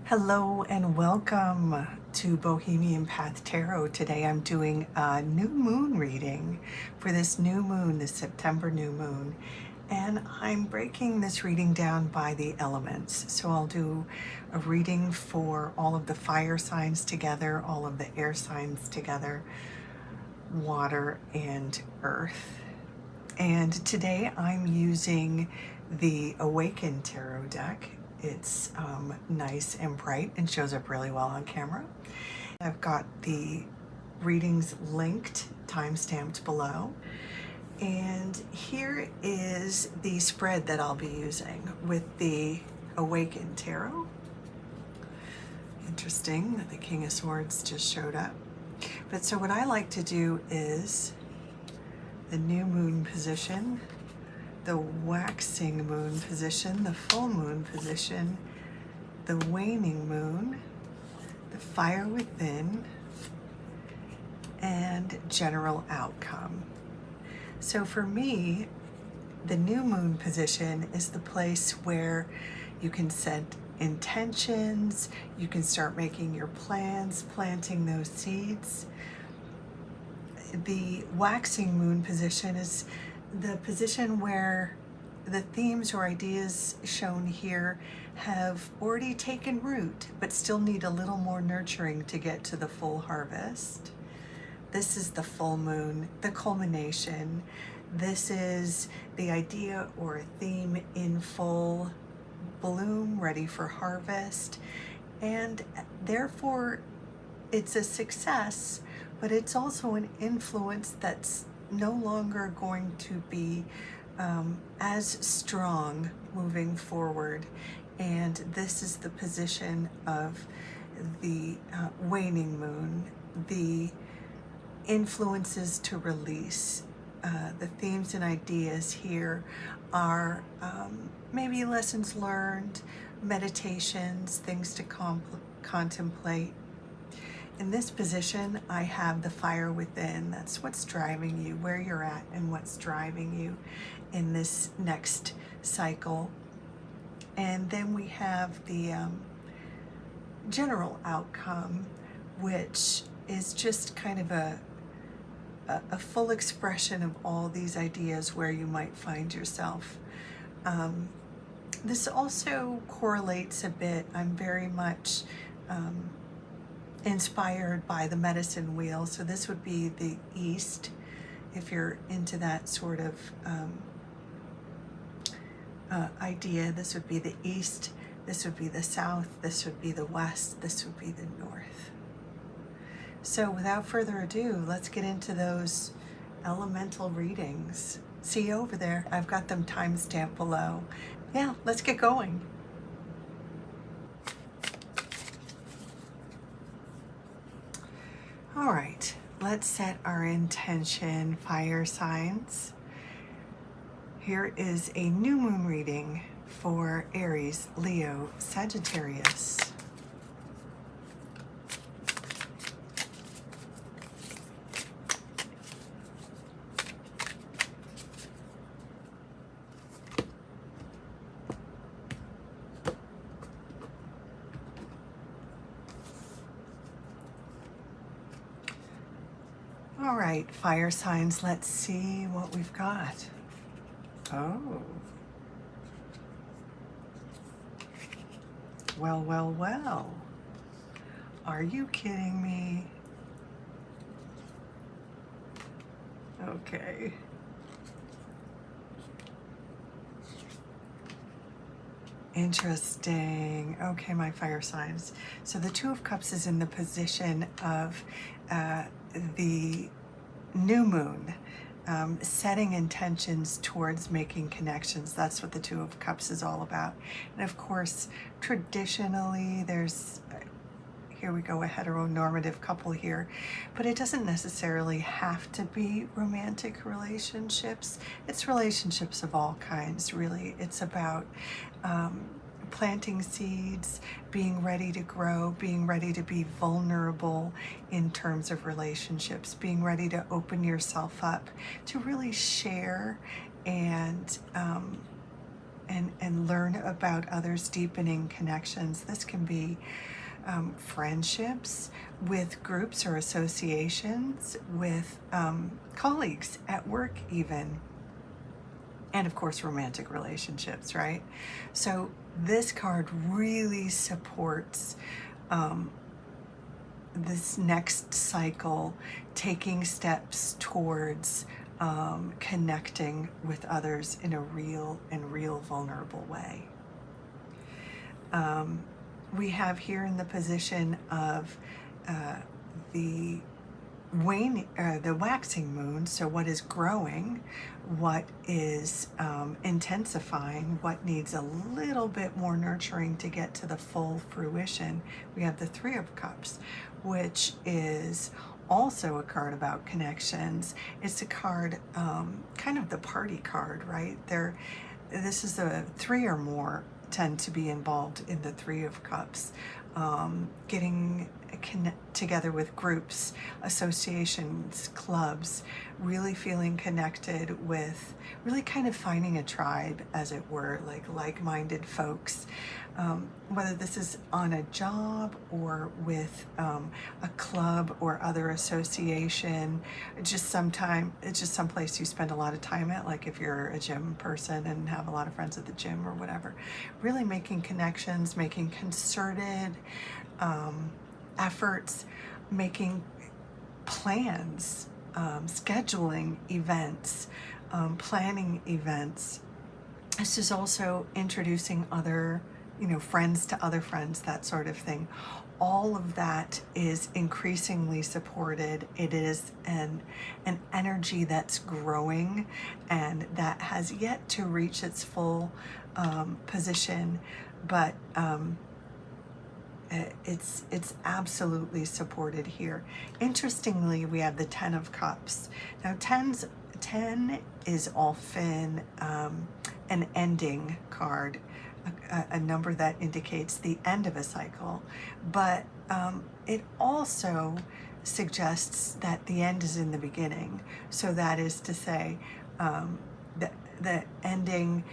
Hello and welcome to Bohemian Path Tarot. Today I'm doing a new moon reading for this new moon, this September new moon. And I'm breaking this reading down by the elements. So I'll do a reading for all of the fire signs together, all of the air signs together, water and earth. And today I'm using the Awaken Tarot deck. It's nice and bright and shows up really well on camera. I've got the readings linked, time-stamped below. And here is the spread that I'll be using with the Awaken Tarot. Interesting that the King of Swords just showed up. But so what I like to do is the new moon position, the waxing moon position, the full moon position, the waning moon, the fire within, and general outcome. So for me, the new moon position is the place where you can set intentions, you can start making your plans, planting those seeds. The waxing moon position is the position where the themes or ideas shown here have already taken root, but still need a little more nurturing to get to the full harvest. This is the full moon, the culmination. This is the idea or a theme in full bloom, ready for harvest. And therefore, it's a success, but it's also an influence that's no longer going to be as strong moving forward. And this is the position of the waning moon, the influences to release. The themes and ideas here are maybe lessons learned, meditations, things to contemplate. In this position, I have the fire within. That's what's driving you, where you're at and what's driving you in this next cycle. And then we have the general outcome, which is just kind of a full expression of all these ideas where you might find yourself. This also correlates a bit. I'm very much inspired by the medicine wheel. So this would be the east, if you're into that sort of idea. This would be the east, this would be the south, this would be the west, this would be the north. So without further ado, let's get into those elemental readings. See you over there. I've got them time-stamped below. Yeah, let's get going. All right, let's set our intention, fire signs. Here is a new moon reading for Aries, Leo, Sagittarius. All right, fire signs, let's see what we've got. Oh. Well, well, well. Are you kidding me? Okay. Interesting. Okay, my fire signs. So the Two of Cups is in the position of the new moon, setting intentions towards making connections. That's what the Two of Cups is all about. And of course, traditionally, there's, here we go, a heteronormative couple here, but it doesn't necessarily have to be romantic relationships. It's relationships of all kinds, really. It's about planting seeds, being ready to grow, being ready to be vulnerable in terms of relationships, being ready to open yourself up to really share and and learn about others, deepening connections. This can be friendships with groups or associations, with colleagues at work even, and of course romantic relationships, right? So this card really supports this next cycle, taking steps towards connecting with others in a real vulnerable way. We have here in the position of the the waxing moon, so what is growing, what is intensifying, what needs a little bit more nurturing to get to the full fruition. We have the Three of Cups, which is also a card about connections. It's a card, kind of the party card, right? This is a three or more tend to be involved in the Three of Cups. Getting together with groups, associations, clubs, really feeling connected with, really kind of finding a tribe, as it were, like-minded folks. Whether this is on a job or with a club or other association, it's just someplace you spend a lot of time at, like if you're a gym person and have a lot of friends at the gym or whatever. Really making connections, making concerted efforts, making plans, scheduling events, planning events. This is also introducing other, friends to other friends, that sort of thing. All of that is increasingly supported. It is an energy that's growing and that has yet to reach its full position, but it's absolutely supported here. Interestingly, we have the Ten of Cups. Now, 10 is often an ending card, a number that indicates the end of a cycle, but it also suggests that the end is in the beginning. So that is to say, the ending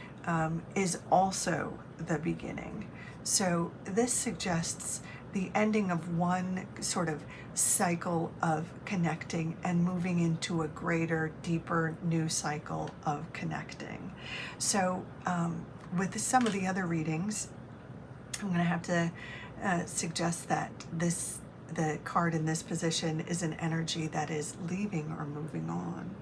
is also the beginning. So this suggests the ending of one sort of cycle of connecting and moving into a greater, deeper, new cycle of connecting. So with some of the other readings, I'm going to have to suggest that the card in this position is an energy that is leaving or moving on.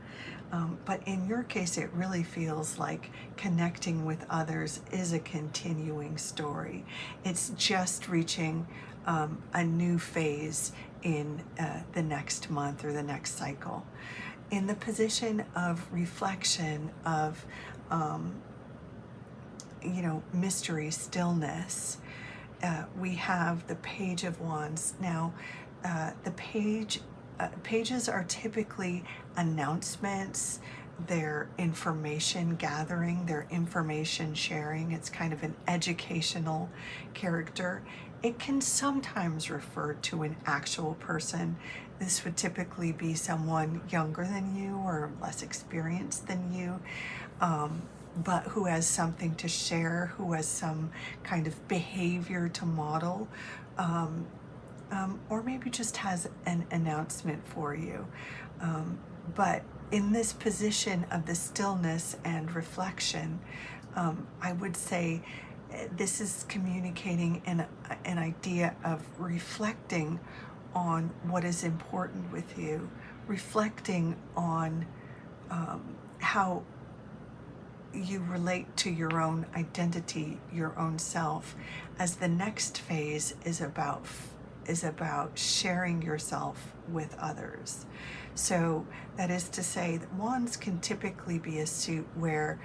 But in your case, it really feels like connecting with others is a continuing story. It's just reaching a new phase in the next month or the next cycle. In the position of reflection, of mystery, stillness, we have the Page of Wands. Now, the pages are typically announcements, they're information gathering, they're information sharing. It's kind of an educational character. It can sometimes refer to an actual person. This would typically be someone younger than you or less experienced than you, but who has something to share, who has some kind of behavior to model, or maybe just has an announcement for you. But in this position of the stillness and reflection, I would say this is communicating an idea of reflecting on what is important with you, reflecting on how you relate to your own identity, your own self, as the next phase is about sharing yourself with others. So that is to say that wands can typically be a suit where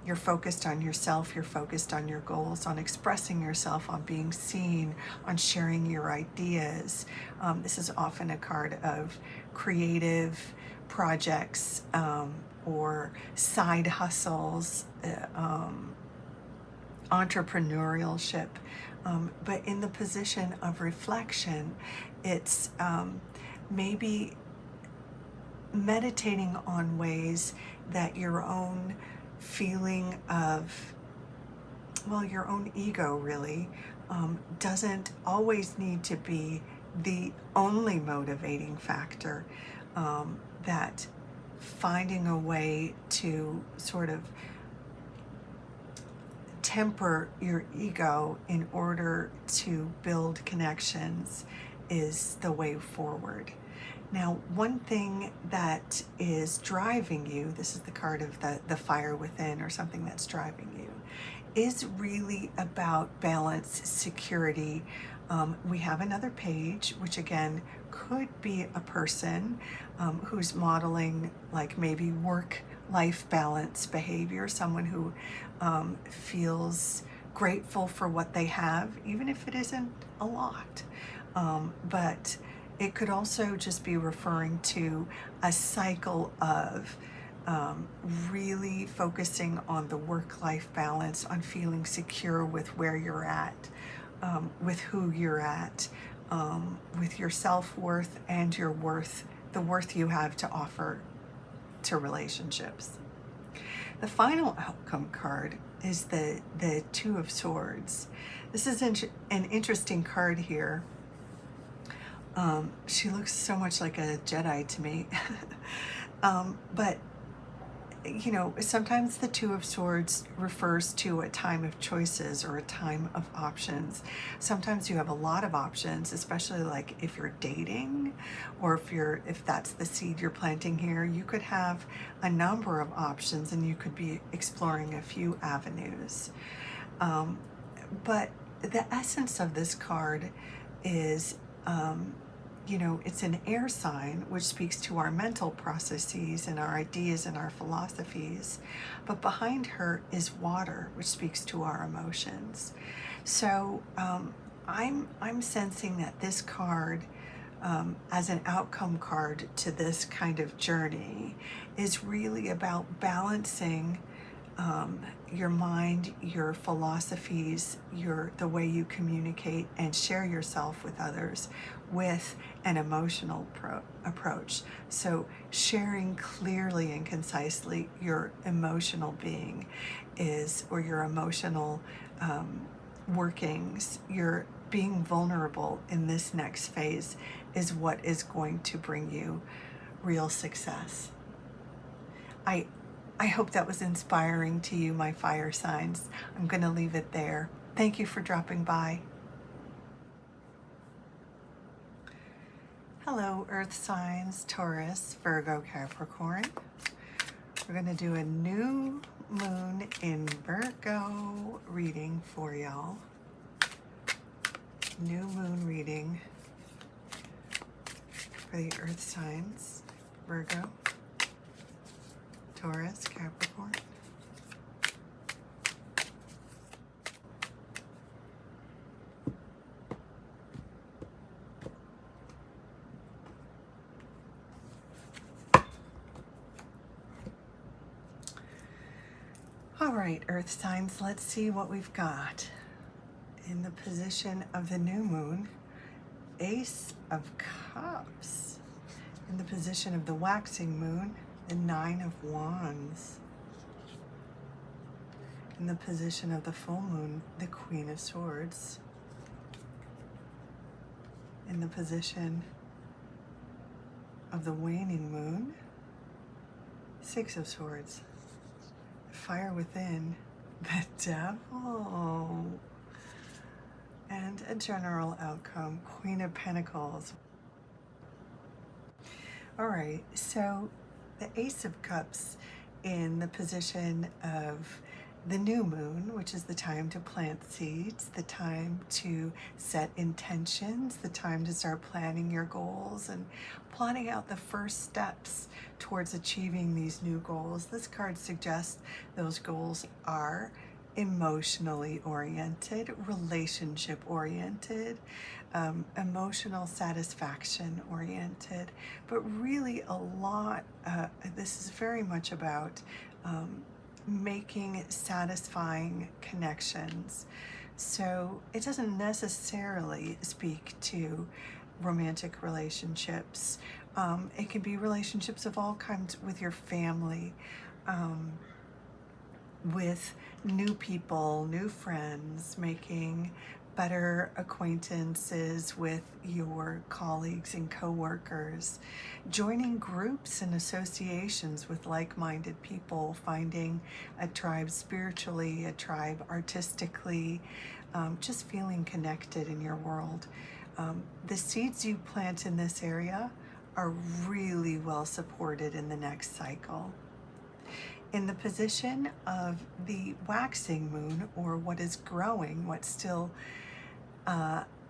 you're focused on yourself, you're focused on your goals, on expressing yourself, on being seen, on sharing your ideas. This is often a card of creative projects, or side hustles, entrepreneurship. But in the position of reflection, it's maybe meditating on ways that your own feeling of well, your own ego really doesn't always need to be the only motivating factor. That finding a way to sort of temper your ego in order to build connections is the way forward. Now, one thing that is driving you, this is the card of the fire within, or something that's driving you, is really about balance, security. We have another page, which again could be a person who's modeling like maybe work-life balance behavior, someone who feels grateful for what they have, even if it isn't a lot. But it could also just be referring to a cycle of really focusing on the work-life balance, on feeling secure with where you're at, with who you're at, with your self-worth and your worth, the worth you have to offer to relationships. The final outcome card is the Two of Swords. This is an interesting card here. She looks so much like a Jedi to me. But, you know, sometimes the Two of Swords refers to a time of choices or a time of options. Sometimes you have a lot of options, especially like if you're dating, or if that's the seed you're planting here, you could have a number of options and you could be exploring a few avenues. But the essence of this card is, you know, it's an air sign, which speaks to our mental processes and our ideas and our philosophies. But behind her is water, which speaks to our emotions. So I'm sensing that this card, as an outcome card to this kind of journey, is really about balancing your mind, your philosophies, the way you communicate and share yourself with others with an emotional approach. So sharing clearly and concisely your emotional being is, or your emotional workings, your being vulnerable in this next phase is what is going to bring you real success. I hope that was inspiring to you, my fire signs. I'm going to leave it there. Thank you for dropping by. Hello, Earth signs, Taurus, Virgo, Capricorn. We're going to do a new moon in Virgo reading for y'all. New moon reading for the Earth signs, Virgo, Taurus, Capricorn. All right, Earth signs, let's see what we've got. In the position of the new moon, Ace of Cups. In the position of the waxing moon, the Nine of Wands. In the position of the full moon, the Queen of Swords. In the position of the waning moon, Six of Swords. Fire within, the Devil. And a general outcome, Queen of Pentacles. All right, so the Ace of Cups in the position of the new moon, which is the time to plant seeds, the time to set intentions, the time to start planning your goals and plotting out the first steps towards achieving these new goals. This card suggests those goals are emotionally oriented, relationship oriented, emotional satisfaction oriented, but really a lot, this is very much about making satisfying connections. So it doesn't necessarily speak to romantic relationships. It can be relationships of all kinds with your family, with new people, new friends, making better acquaintances with your colleagues and coworkers, joining groups and associations with like-minded people, finding a tribe spiritually, a tribe artistically, just feeling connected in your world. The seeds you plant in this area are really well supported in the next cycle. In the position of the waxing moon, or what is growing, what still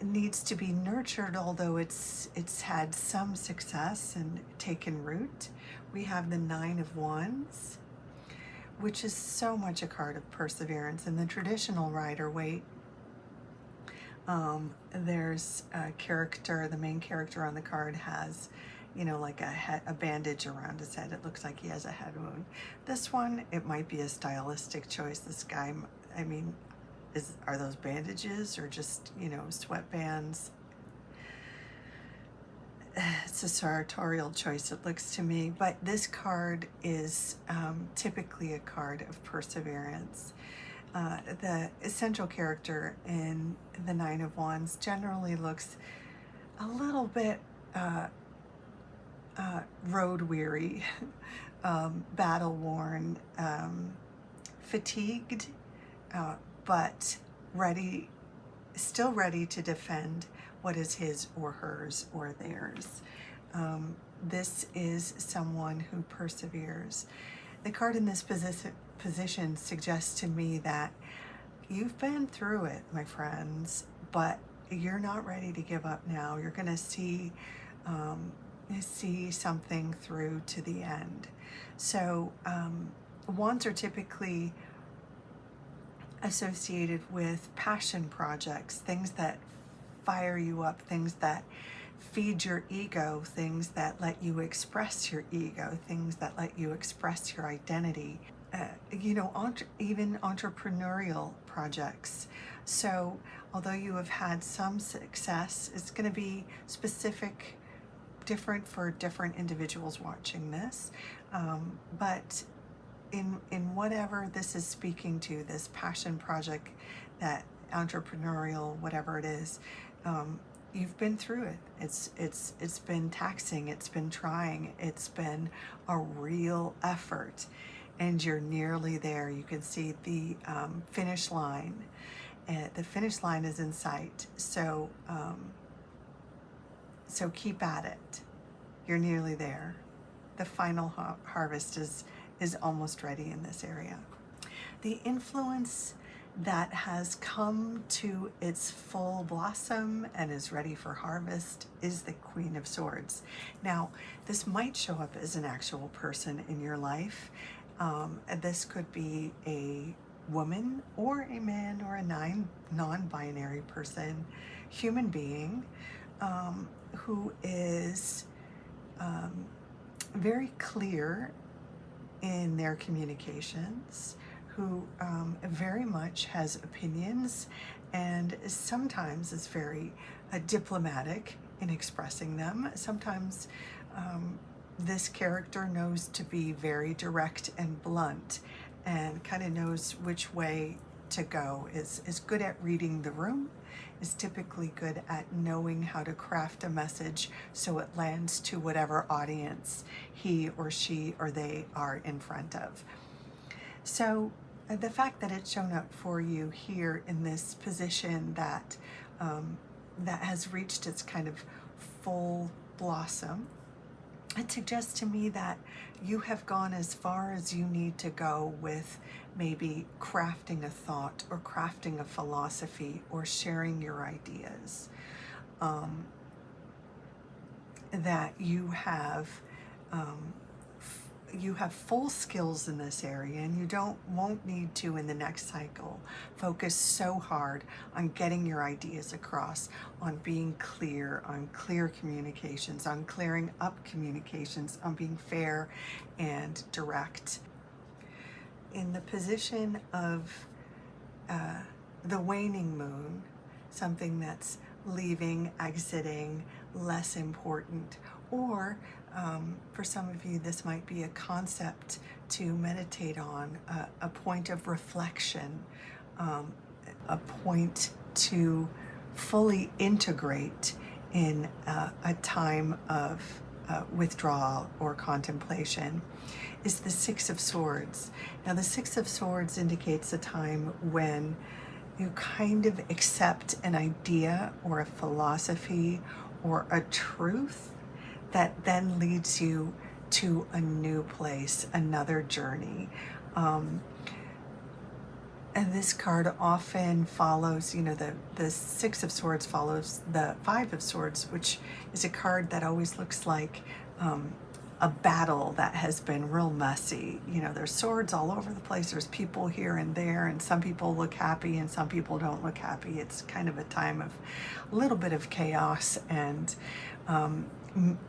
needs to be nurtured, although it's had some success and taken root, we have the Nine of Wands, which is so much a card of perseverance. In the traditional Rider-Waite, there's a character, the main character on the card has, you know, like a bandage around his head. It looks like he has a head wound. This one, it might be a stylistic choice. This guy, I mean, are those bandages or just, you know, sweatbands? It's a sartorial choice, it looks to me, but this card is typically a card of perseverance. The essential character in the Nine of Wands generally looks a little bit road weary, battle worn, fatigued, but still ready to defend what is his or hers or theirs. This is someone who perseveres. The card in this position suggests to me that you've been through it, my friends, but you're not ready to give up now. You're going to see something through to the end. So wands are typically associated with passion projects, things that fire you up, things that feed your ego, things that let you express your ego, things that let you express your identity, you know, even entrepreneurial projects. So although you have had some success, it's going to be specific, different for different individuals watching this, but in whatever this is speaking to, this passion project, that entrepreneurial, whatever it is, you've been through it. It's been taxing, it's been trying, it's been a real effort, and you're nearly there. You can see the finish line. The finish line is in sight. So so keep at it. You're nearly there. The final harvest is almost ready in this area. The influence that has come to its full blossom and is ready for harvest is the Queen of Swords. Now, this might show up as an actual person in your life. This could be a woman or a man or a non-binary person, human being, who is very clear in their communications, who very much has opinions and sometimes is very diplomatic in expressing them. Sometimes this character knows to be very direct and blunt and kind of knows which way to go, is good at reading the room, is typically good at knowing how to craft a message so it lands to whatever audience he or she or they are in front of. So the fact that it's shown up for you here in this position that that has reached its kind of full blossom, it suggests to me that you have gone as far as you need to go with maybe crafting a thought or crafting a philosophy or sharing your ideas. That you have full skills in this area, and you won't need to in the next cycle focus so hard on getting your ideas across, on being clear, on clear communications, on clearing up communications, on being fair and direct. In the position of the waning moon, something that's leaving, exiting, less important, Or for some of you, this might be a concept to meditate on, a point of reflection, a point to fully integrate in a time of withdrawal or contemplation, is the Six of Swords. Now, the Six of Swords indicates a time when you kind of accept an idea or a philosophy or a truth that then leads you to a new place, another journey. And this card often follows, the Six of Swords follows the Five of Swords, which is a card that always looks like a battle that has been real messy. There's swords all over the place. There's people here and there, and some people look happy and some people don't look happy. It's kind of a time of a little bit of chaos and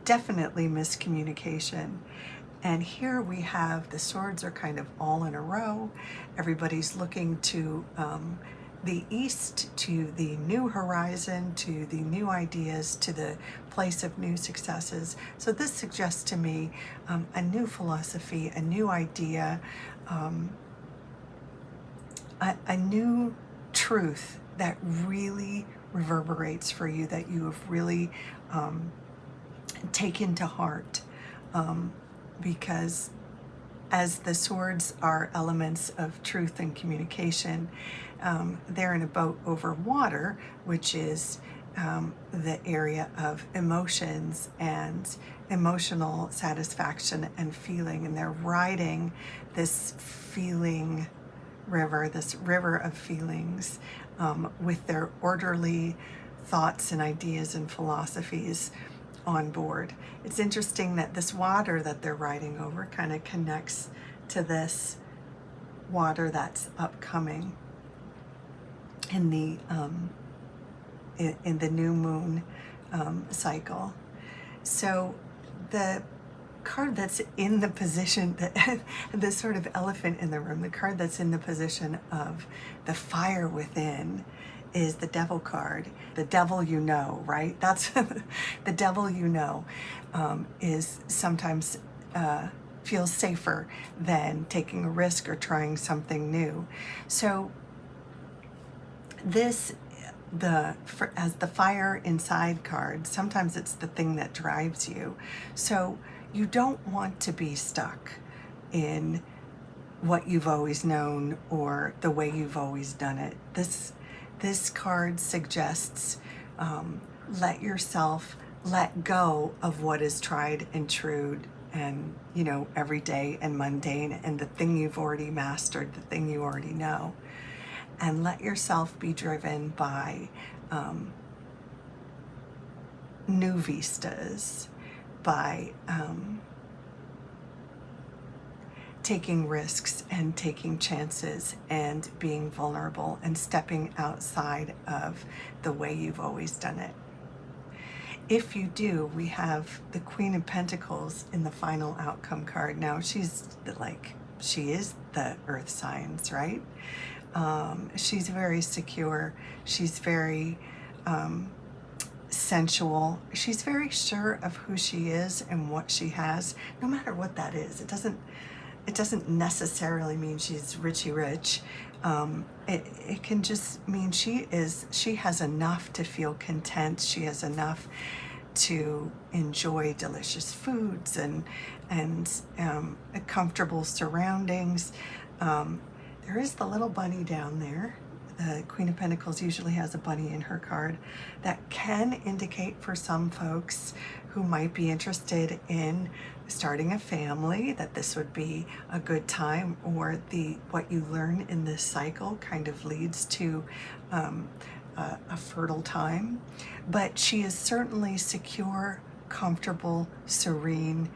definitely miscommunication. And here we have the swords are kind of all in a row. Everybody's looking to the east, to the new horizon, to the new ideas, to the place of new successes. So this suggests to me a new philosophy, a new idea, a new truth that really reverberates for you, that you have really taken to heart. Because as the swords are elements of truth and communication, they're in a boat over water, which is the area of emotions and emotional satisfaction and feeling. And they're riding this feeling river, this river of feelings, with their orderly thoughts and ideas and philosophies on board. It's interesting that this water that they're riding over kind of connects to this water that's upcoming in the new moon cycle. So the card that's in the position, the sort of elephant in the room, the card that's in the position of the fire within, is the Devil card. The devil you know, right? That's the devil you know is sometimes feels safer than taking a risk or trying something new. So this, as the fire inside card, sometimes it's the thing that drives you. So you don't want to be stuck in what you've always known or the way you've always done it. This card suggests let yourself let go of what is tried and true and, everyday and mundane and the thing you've already mastered, the thing you already know. And let yourself be driven by new vistas, by taking risks and taking chances and being vulnerable and stepping outside of the way you've always done it. If you do, we have the Queen of Pentacles in the final outcome card. Now she is the earth signs, right? She's very secure. She's very sensual. She's very sure of who she is and what she has, no matter what that is. It doesn't necessarily mean she's richy rich. It can just mean she has enough to feel content. She has enough to enjoy delicious foods and comfortable surroundings. There is the little bunny down there. The Queen of Pentacles usually has a bunny in her card. That can indicate for some folks who might be interested in starting a family that this would be a good time, or what you learn in this cycle kind of leads to a fertile time. But she is certainly secure, comfortable, serene.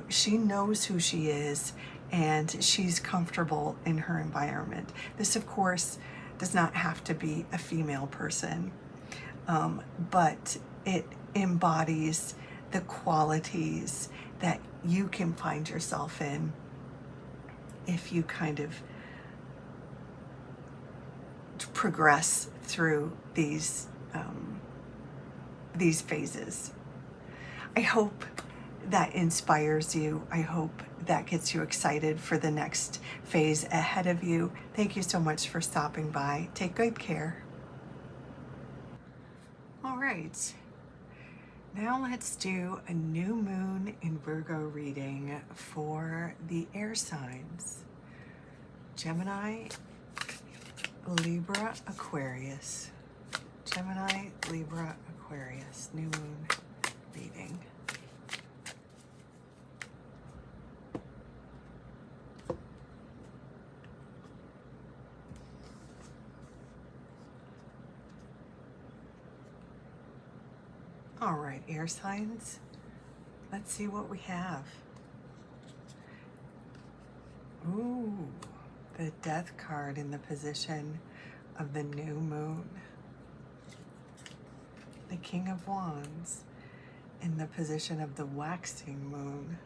She knows who she is, and she's comfortable in her environment. This, of course, does not have to be a female person, but it embodies the qualities that you can find yourself in if you kind of progress through these phases. I hope that inspires you. I hope that gets you excited for the next phase ahead of you. Thank you so much for stopping by. Take good care. All right. Now let's do a new moon in Virgo reading for the air signs. Gemini, Libra, Aquarius. Gemini, Libra, Aquarius. New moon reading. All right, air signs. Let's see what we have. Ooh, the Death card in the position of the new moon. The King of Wands in the position of the waxing moon.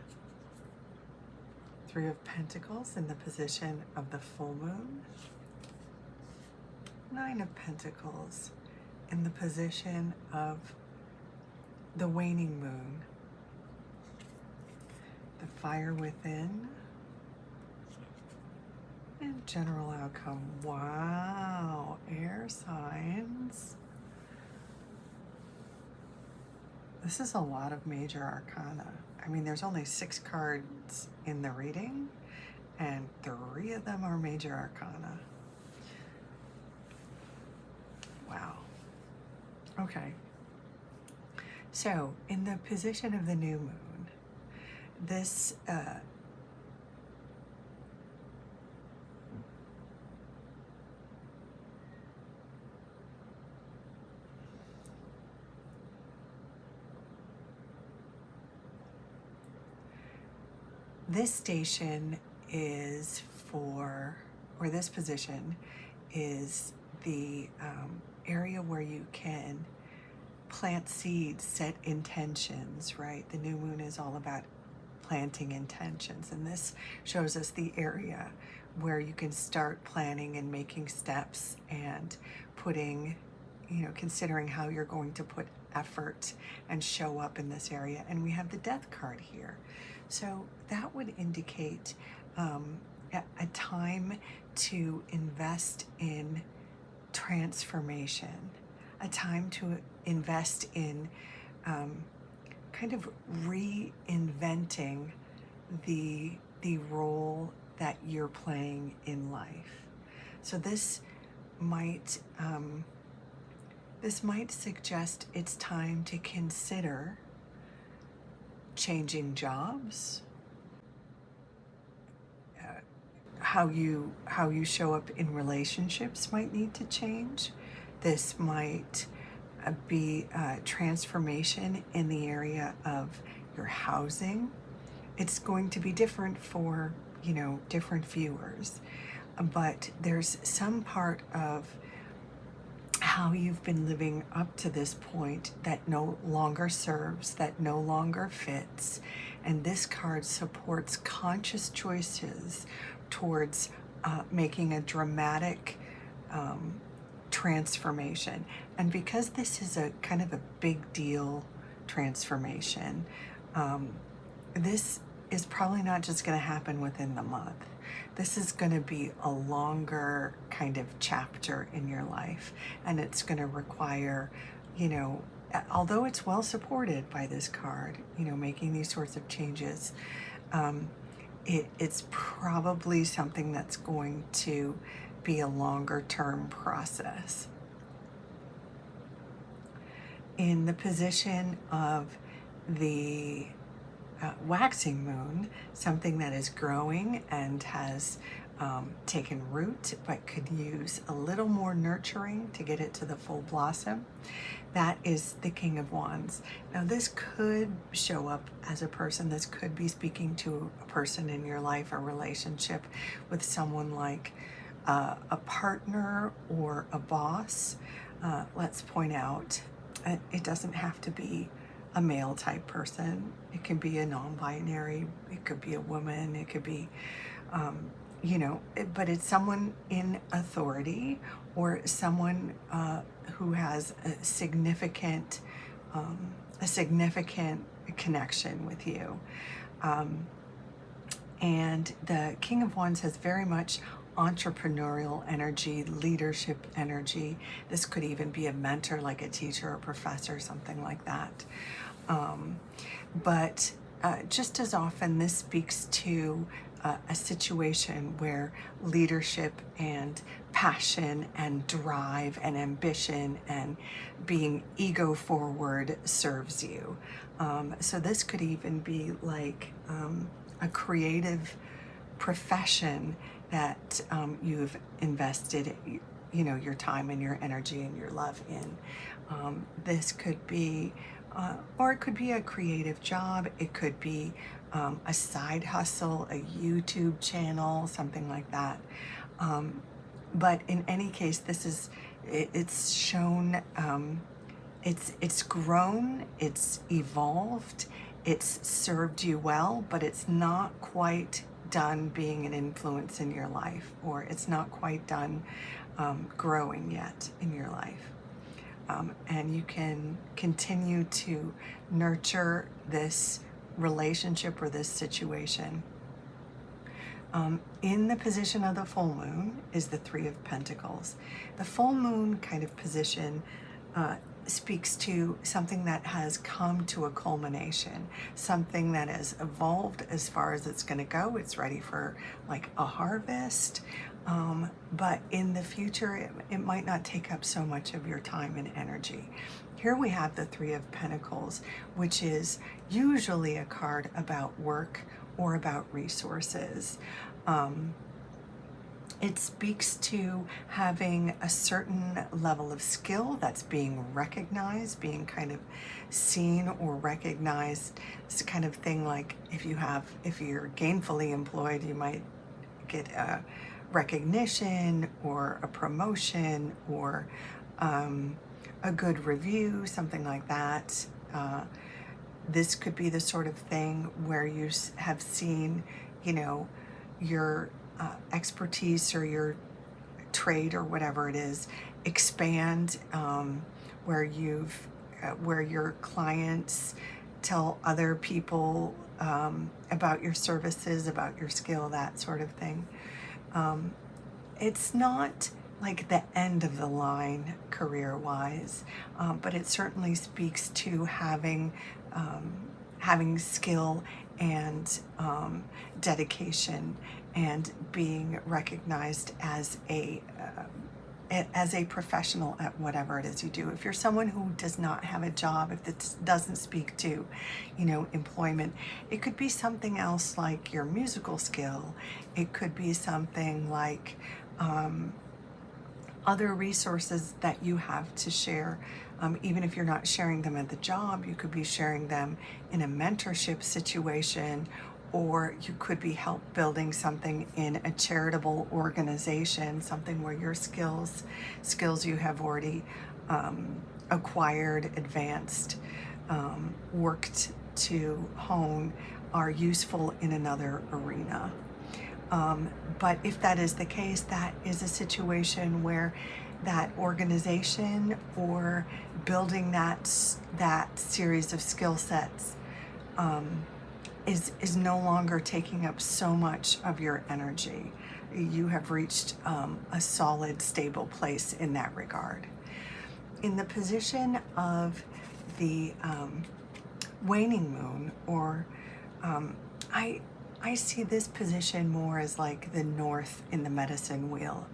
Three of Pentacles in the position of the full moon. Nine of Pentacles in the position of the waning moon. The Fire Within. And general outcome. Wow, air signs. This is a lot of major arcana. I mean, there's only 6 cards in the reading, and 3 of them are major arcana. Wow. Okay. So, in the position of the new moon, this this station is for, or this position is the area where you can plant seeds, set intentions, right? The new moon is all about planting intentions, and this shows us the area where you can start planning and making steps and putting, considering how you're going to put effort and show up in this area. And we have the Death card here. So that would indicate a time to invest in transformation, a time to invest in kind of reinventing the role that you're playing in life. So this might suggest it's time to consider changing jobs, how you show up in relationships might need to change. This might be transformation in the area of your housing. It's going to be different for, different viewers, but there's some part of how you've been living up to this point that no longer serves, that no longer fits. And this card supports conscious choices towards making a dramatic transformation. And because this is a kind of a big deal transformation, this is probably not just going to happen within the month. This is going to be a longer kind of chapter in your life, and it's going to require, although it's well supported by this card, making these sorts of changes, it's probably something that's going to be a longer term process. In the position of the waxing moon, something that is growing and has taken root but could use a little more nurturing to get it to the full blossom, that is the King of Wands. Now this could show up as a person. This could be speaking to a person in your life, a relationship with someone like a partner or a boss. Let's point out, it doesn't have to be a male type person. It can be a non-binary, it could be a woman, it could be, but it's someone in authority or someone who has a significant connection with you. And the King of Wands has very much entrepreneurial energy, leadership energy. This could even be a mentor, like a teacher or professor, something like that. But just as often, this speaks to a situation where leadership and passion and drive and ambition and being ego forward serves you. So this could even be like a creative profession that you've invested, your time and your energy and your love in. This could be, or it could be a creative job. It could be a side hustle, a YouTube channel, something like that. But in any case, it's shown, it's grown, it's evolved, it's served you well, but it's not quite done being an influence in your life, or it's not quite done growing yet in your life. And you can continue to nurture this relationship or this situation. In the position of the full moon is the Three of Pentacles. The full moon kind of position speaks to something that has come to a culmination, something that has evolved as far as it's going to go. It's ready for like a harvest. But in the future, it might not take up so much of your time and energy. Here we have the Three of Pentacles, which is usually a card about work or about resources. It speaks to having a certain level of skill that's being recognized, being kind of seen or recognized. It's the kind of thing like if you're gainfully employed, you might get a recognition or a promotion or a good review, something like that. This could be the sort of thing where you have seen, your expertise or your trade or whatever it is expand, where your clients tell other people about your services, about your skill, that sort of thing. It's not like the end of the line career-wise, but it certainly speaks to having skill and dedication and being recognized as a professional at whatever it is you do. If you're someone who does not have a job, if it doesn't speak to, employment, it could be something else like your musical skill. It could be something like other resources that you have to share. Even if you're not sharing them at the job, you could be sharing them in a mentorship situation, or you could be building something in a charitable organization, something where your skills you have already acquired, advanced, worked to hone, are useful in another arena. But if that is the case, that is a situation where that organization or building that series of skill sets is no longer taking up so much of your energy. You have reached a solid, stable place in that regard. In the position of the waning moon, or I see this position more as like the north in the medicine wheel,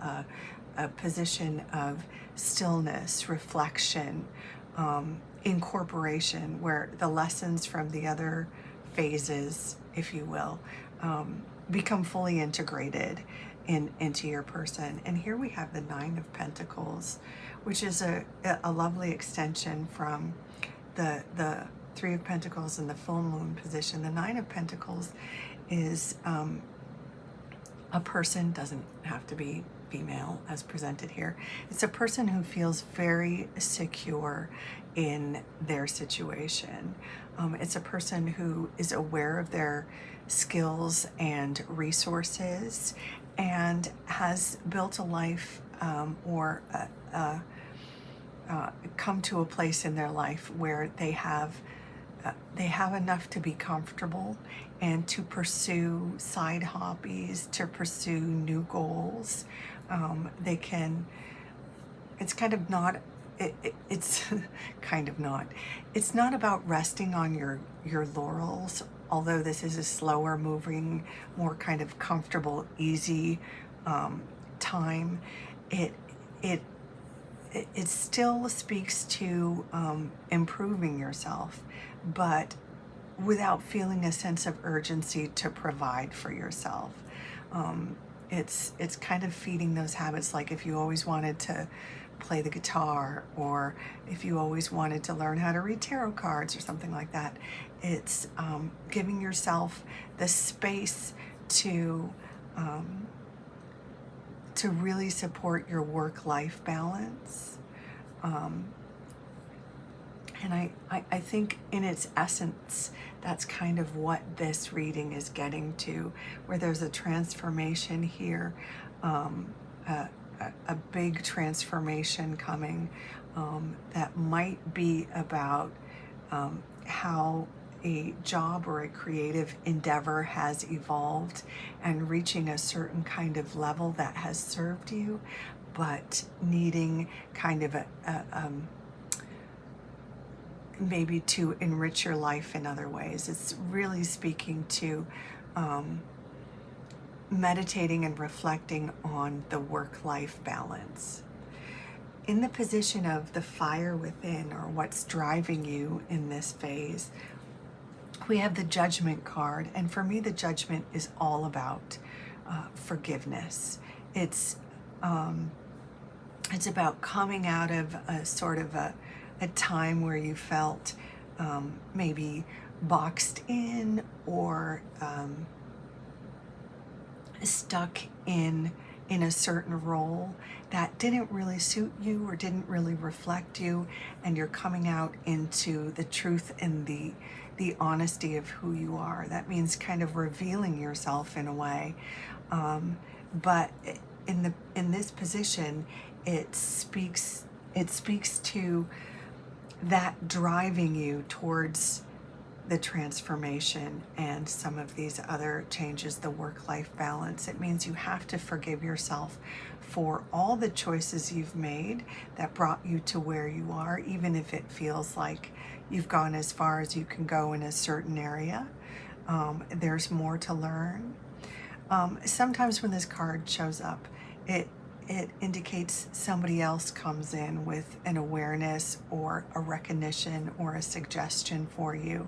a position of stillness, reflection, incorporation, where the lessons from the other phases, if you will, become fully integrated into your person. And here we have the Nine of Pentacles, which is a lovely extension from the Three of Pentacles and the full moon position. The Nine of Pentacles is a person, doesn't have to be female as presented here. It's a person who feels very secure in their situation. It's a person who is aware of their skills and resources and has built a life or come to a place in their life where they have they have enough to be comfortable and to pursue side hobbies, to pursue new goals. They can, it's kind of not, it's kind of not, it's not about resting on your laurels, although this is a slower moving, more kind of comfortable, easy time. It it still speaks to improving yourself, but without feeling a sense of urgency to provide for yourself. It's kind of feeding those habits, like if you always wanted to play the guitar, or if you always wanted to learn how to read tarot cards or something like that. It's giving yourself the space to really support your work-life balance. And I think in its essence, that's kind of what this reading is getting to, where there's a transformation here, a big transformation coming that might be about how a job or a creative endeavor has evolved and reaching a certain kind of level that has served you, but needing kind of maybe to enrich your life in other ways. It's really speaking to meditating and reflecting on the work-life balance. In the position of the fire within, or what's driving you in this phase, we have the Judgment card, and for me the Judgment is all about forgiveness. It's about coming out of a sort of a time where you felt maybe boxed in, or stuck in a certain role that didn't really suit you or didn't really reflect you, and you're coming out into the truth and the honesty of who you are. That means kind of revealing yourself in a way, but in this position, it speaks to that driving you towards the transformation and some of these other changes, the work-life balance. It means you have to forgive yourself for all the choices you've made that brought you to where you are, even if it feels like you've gone as far as you can go in a certain area. There's more to learn. Sometimes when this card shows up, it indicates somebody else comes in with an awareness or a recognition or a suggestion for you.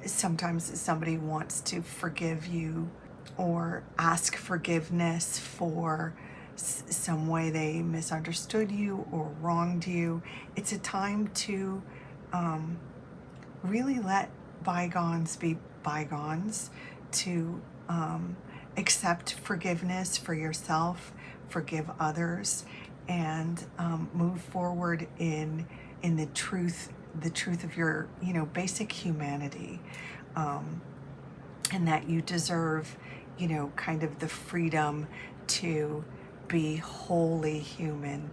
Sometimes somebody wants to forgive you or ask forgiveness for some way they misunderstood you or wronged you. It's a time to really let bygones be bygones, to accept forgiveness for yourself, forgive others, and move forward in the truth of your basic humanity, and that you deserve kind of the freedom to be wholly human,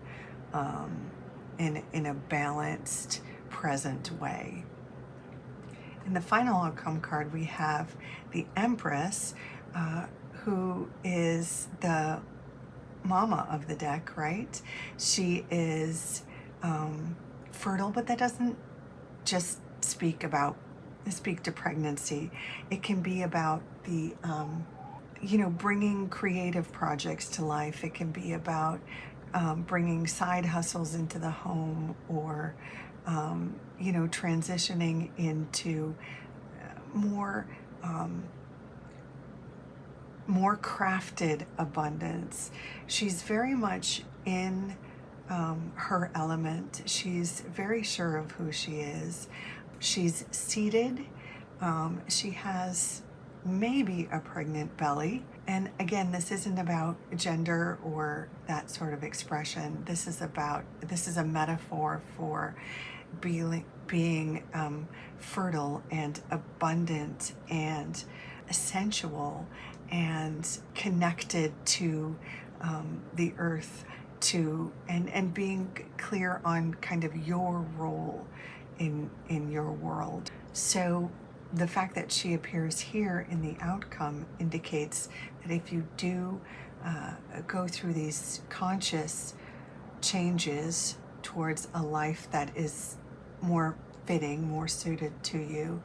in a balanced, present way. In the final outcome card, we have the Empress, who is the mama of the deck, right? She is fertile, but that doesn't just speak to pregnancy. It can be about the bringing creative projects to life. It can be about bringing side hustles into the home, or transitioning into more crafted abundance. She's very much in her element. She's very sure of who she is. She's seated. She has maybe a pregnant belly. And again, this isn't about gender or that sort of expression. This is a metaphor for being fertile and abundant and sensual and connected to the earth, and being clear on kind of your role in your world. So the fact that she appears here in the outcome indicates that if you do go through these conscious changes towards a life that is more fitting, more suited to you,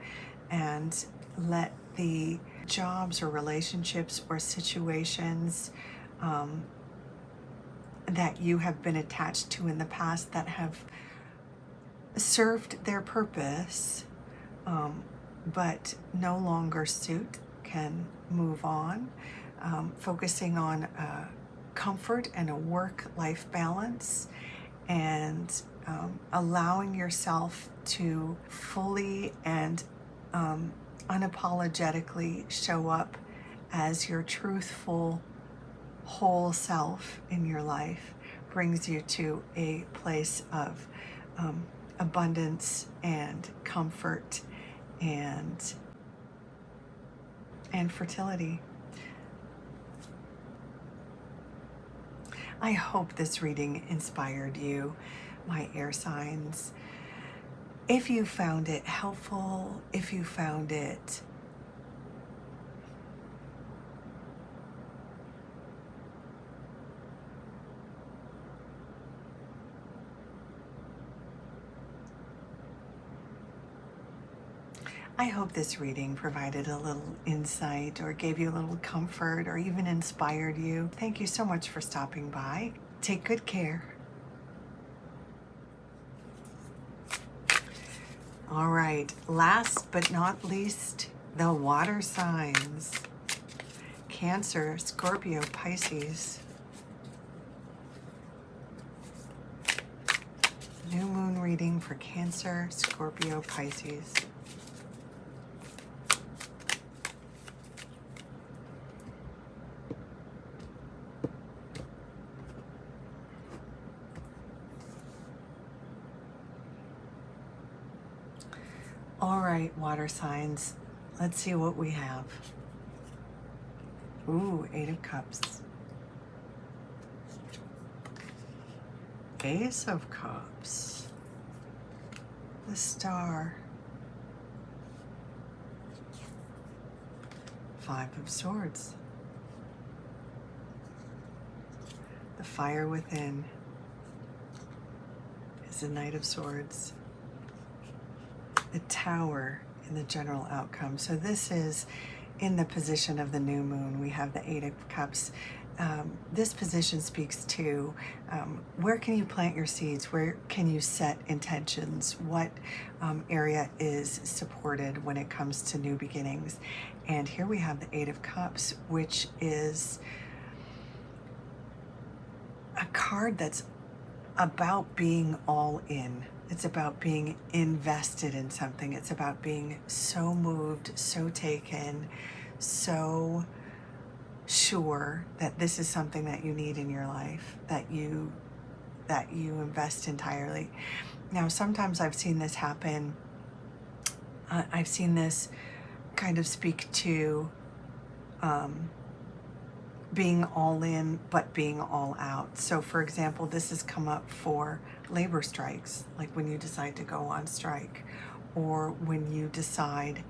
and let the jobs or relationships or situations that you have been attached to in the past that have served their purpose but no longer suit, can move on, focusing on comfort and a work-life balance, and allowing yourself to fully and unapologetically show up as your truthful whole self in your life brings you to a place of abundance and comfort and fertility. I hope this reading inspired you, my air signs. If you found it helpful, if you found it I hope this reading provided a little insight or gave you a little comfort or even inspired you. Thank you so much for stopping by. Take good care. All right, last but not least, the water signs. Cancer, Scorpio, Pisces. New moon reading for Cancer, Scorpio, Pisces. All right, water signs, let's see what we have. Ooh, 8 of Cups. Ace of Cups. The Star. 5 of Swords. The Fire Within is the Knight of Swords. The Tower in the general outcome. So this is in the position of the new moon. We have the 8 of Cups. This position speaks to where can you plant your seeds? Where can you set intentions? What area is supported when it comes to new beginnings? And here we have the 8 of Cups, which is a card that's about being all in. It's about being invested in something. It's about being so moved, so taken, so sure that this is something that you need in your life, that you invest entirely. Now, sometimes I've seen this happen. I've seen this kind of speak to being all in, but being all out. So for example, this has come up for labor strikes, like when you decide to go on strike, or when you decide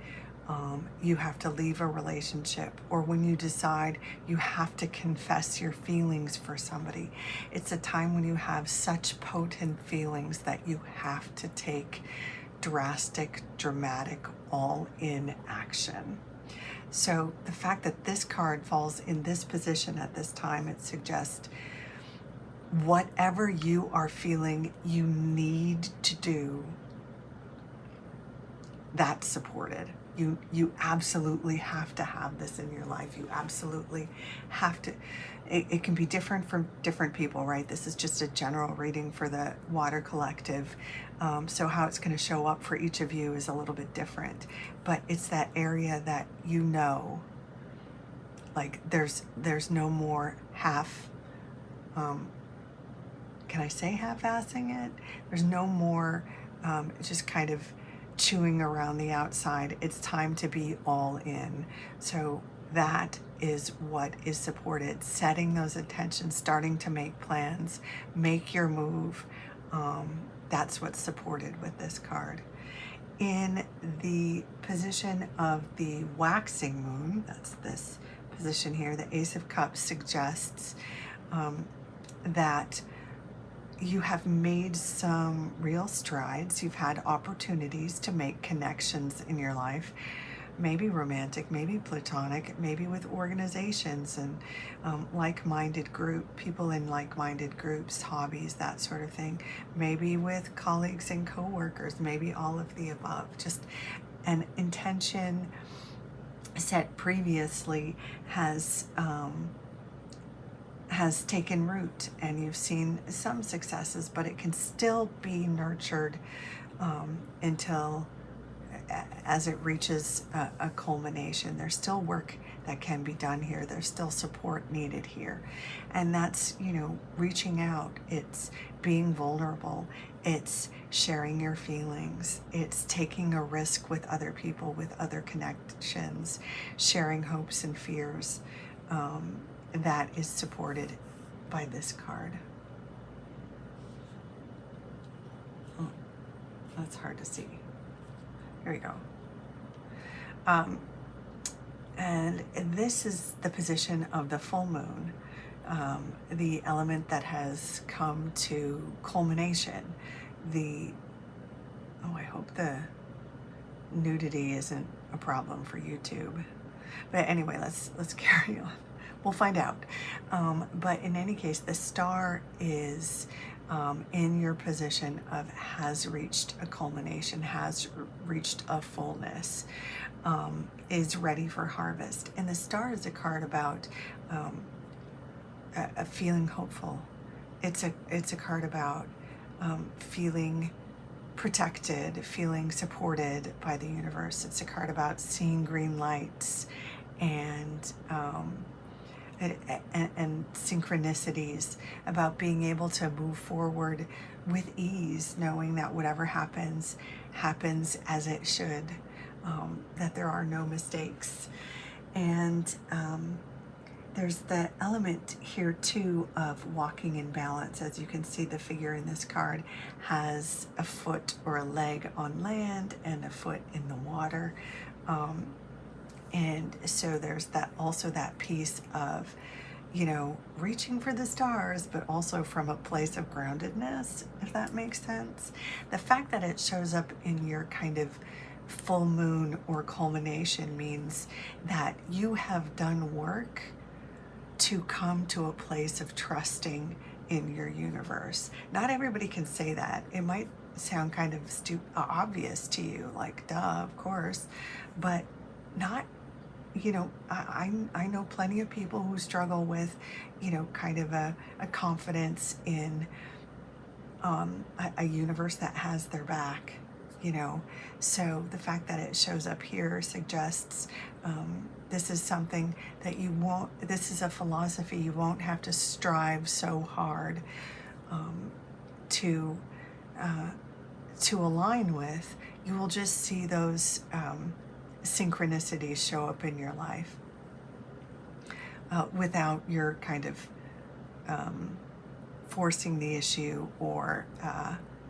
you have to leave a relationship, or when you decide you have to confess your feelings for somebody. It's a time when you have such potent feelings that you have to take drastic, dramatic, all-in action. So the fact that this card falls in this position at this time, it suggests whatever you are feeling you need to do, that's supported. You absolutely have to have this in your life. You absolutely have to. It can be different for different people, right? This is just a general reading for the Water Collective. So how it's going to show up for each of you is a little bit different. But it's that area that you know, like there's no more half, can I say half-assing it? There's no more just kind of chewing around the outside. It's time to be all in. So that is what is supported. Setting those intentions, starting to make plans, make your move. That's what's supported with this card. In the position of the waxing moon, that's this position here, the Ace of Cups suggests that you have made some real strides. You've had opportunities to make connections in your life, maybe romantic, maybe platonic, maybe with organizations and like-minded people in like-minded groups, hobbies, that sort of thing. Maybe with colleagues and co-workers, maybe all of the above. Just an intention set previously has taken root, and you've seen some successes, but it can still be nurtured until as it reaches a culmination. There's still work that can be done here. There's still support needed here. And that's, reaching out. It's being vulnerable. It's sharing your feelings. It's taking a risk with other people, with other connections, sharing hopes and fears. That is supported by this card. Oh, that's hard to see. Here we go. And this is the position of the full moon, the element that has come to culmination. I hope the nudity isn't a problem for YouTube. But anyway, let's carry on. We'll find out. But in any case, the star is in your position of has reached a culmination, has reached a fullness, is ready for harvest. And the star is a card about a feeling hopeful. It's a card about feeling protected, feeling supported by the universe. It's a card about seeing green lights and synchronicities, about being able to move forward with ease, knowing that whatever happens as it should, that there are no mistakes. And there's the element here too of walking in balance. As you can see, the figure in this card has a foot or a leg on land and a foot in the water. And so there's also that piece of, reaching for the stars, but also from a place of groundedness, if that makes sense. The fact that it shows up in your kind of full moon or culmination means that you have done work to come to a place of trusting in your universe. Not everybody can say that. It might sound kind of obvious to you, like, duh, of course, but not. I know plenty of people who struggle with, kind of a confidence in a universe that has their back, So the fact that it shows up here suggests this is something that this is a philosophy you won't have to strive so hard to align with. You will just see those synchronicities show up in your life without your kind of forcing the issue or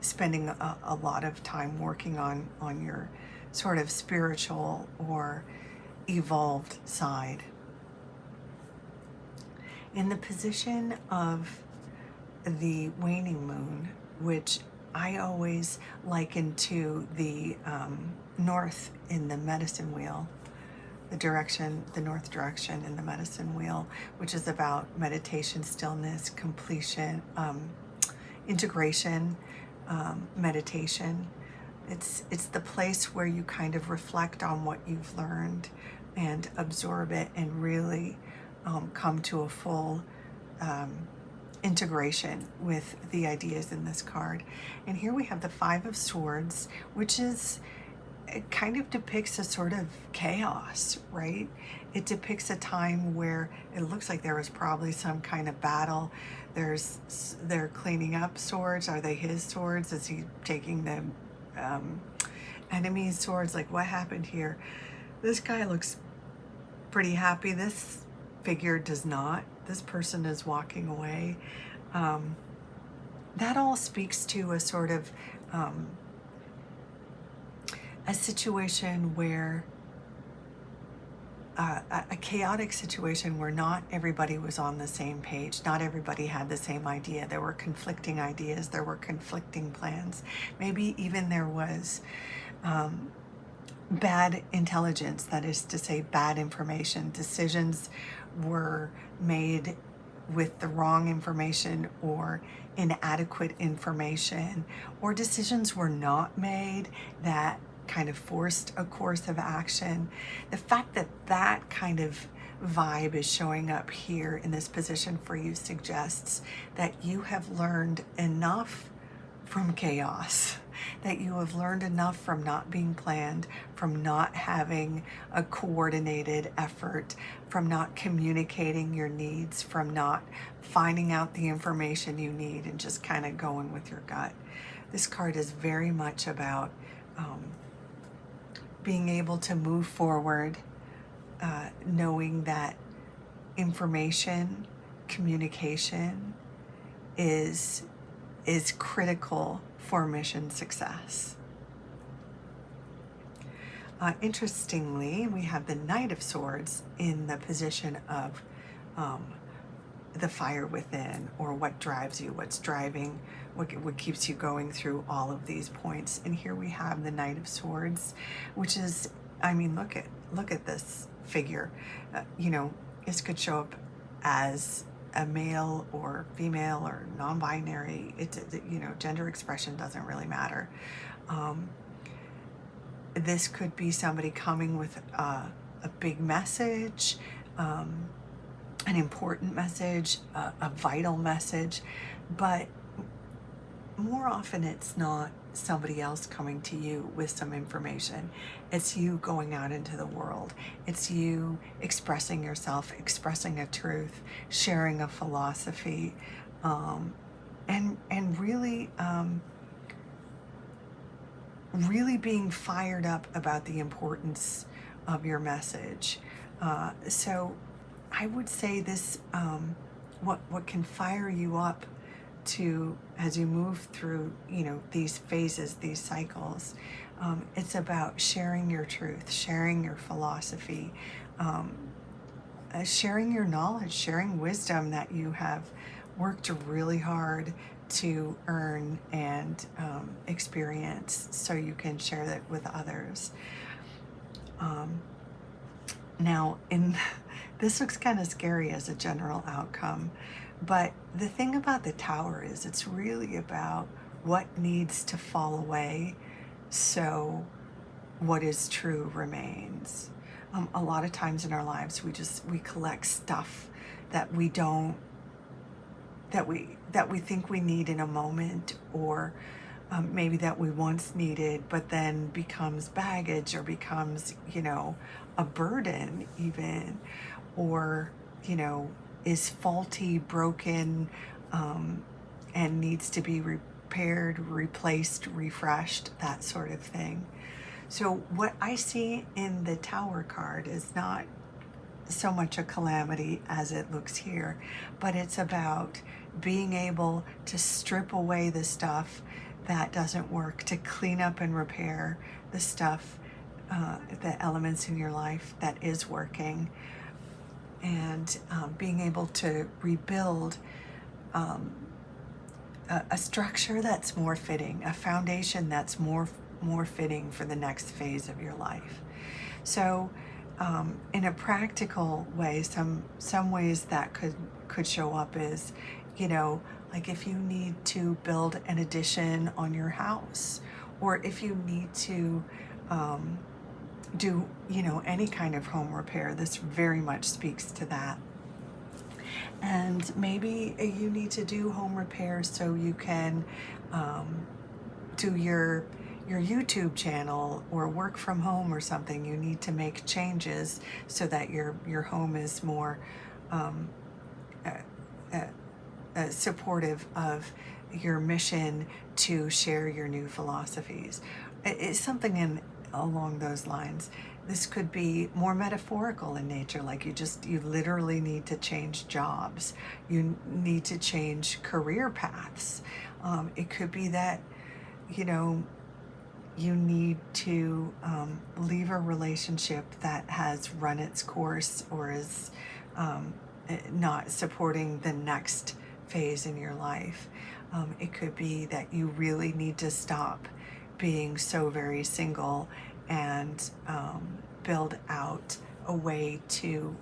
spending a lot of time working on your sort of spiritual or evolved side. In the position of the waning moon, which I always liken to the north in the medicine wheel, the north direction in the medicine wheel, which is about meditation, stillness, completion, integration, meditation. It's the place where you kind of reflect on what you've learned and absorb it and really come to a full integration with the ideas in this card. And here we have the Five of Swords, which it kind of depicts a sort of chaos, right? It depicts a time where it looks like there was probably some kind of battle. They're cleaning up swords. Are they his swords? Is he taking the enemy's swords? Like, what happened here? This guy looks pretty happy. This figure does not. This person is walking away. That all speaks to a sort of a situation where a chaotic situation where not everybody was on the same page, not everybody had the same idea. There were conflicting ideas, there were conflicting plans. Maybe even there was bad intelligence, that is to say, bad information. Decisions were made with the wrong information or inadequate information, or decisions were not made that kind of forced a course of action. The fact that that kind of vibe is showing up here in this position for you suggests that you have learned enough from chaos, that you have learned enough from not being planned, from not having a coordinated effort, from not communicating your needs, from not finding out the information you need and just kind of going with your gut. This card is very much about being able to move forward, knowing that information, communication is critical for mission success. Interestingly, we have the Knight of Swords in the position of the fire within, or what drives you, what's driving, what keeps you going through all of these points. And here we have the Knight of Swords, which is, I mean, look at this figure. You know, this could show up as a male or female or non-binary. You know, gender expression doesn't really matter. This could be somebody coming with a big message, an important message, a vital message, but more often it's not somebody else coming to you with some information. It's you going out into the world. It's you expressing yourself, expressing a truth, sharing a philosophy, and really really being fired up about the importance of your message. So I would say this, what can fire you up to, as you move through, you know, these phases, these cycles, it's about sharing your truth, sharing your philosophy, sharing your knowledge, sharing wisdom that you have worked really hard to earn and experience, so you can share that with others. Now, this looks kind of scary as a general outcome, but the thing about the Tower is it's really about what needs to fall away so what is true remains. A lot of times in our lives we collect stuff that we don't, that we think we need in a moment, or maybe that we once needed, but then becomes baggage, or becomes, you know, a burden even, or, you know, is faulty, broken, and needs to be repaired, replaced, refreshed, that sort of thing. So what I see in the Tower card is not so much a calamity as it looks here, but it's about being able to strip away the stuff that doesn't work, to clean up and repair the stuff, the elements in your life that is working, and being able to rebuild a structure that's more fitting, a foundation that's more fitting for the next phase of your life. So in a practical way, some ways that could show up is, you know, like if you need to build an addition on your house, or if you need to do, you know, any kind of home repair, this very much speaks to that. And maybe you need to do home repairs so you can do your YouTube channel, or work from home or something. You need to make changes so that your home is more supportive of your mission to share your new philosophies. It's something along those lines. This could be more metaphorical in nature, like you literally need to change jobs. You need to change career paths. It could be that, you know, you need to leave a relationship that has run its course or is not supporting the next phase in your life. It could be that you really need to stop being so very single and build out a way to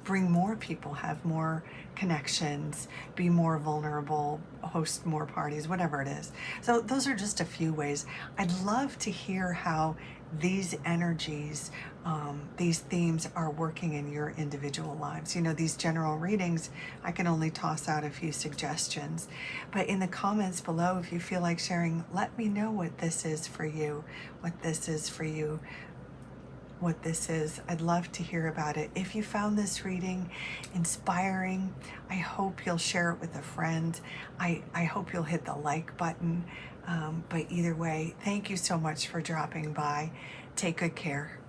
bring more people, have more connections, be more vulnerable, host more parties, whatever it is. So those are just a few ways. I'd love to hear how these energies, these themes are working in your individual lives. You know, these general readings, I can only toss out a few suggestions. But in the comments below, if you feel like sharing, let me know what this is for you, what this is for you, what this is. I'd love to hear about it. If you found this reading inspiring, I hope you'll share it with a friend. I hope you'll hit the like button. But either way, thank you so much for dropping by. Take good care.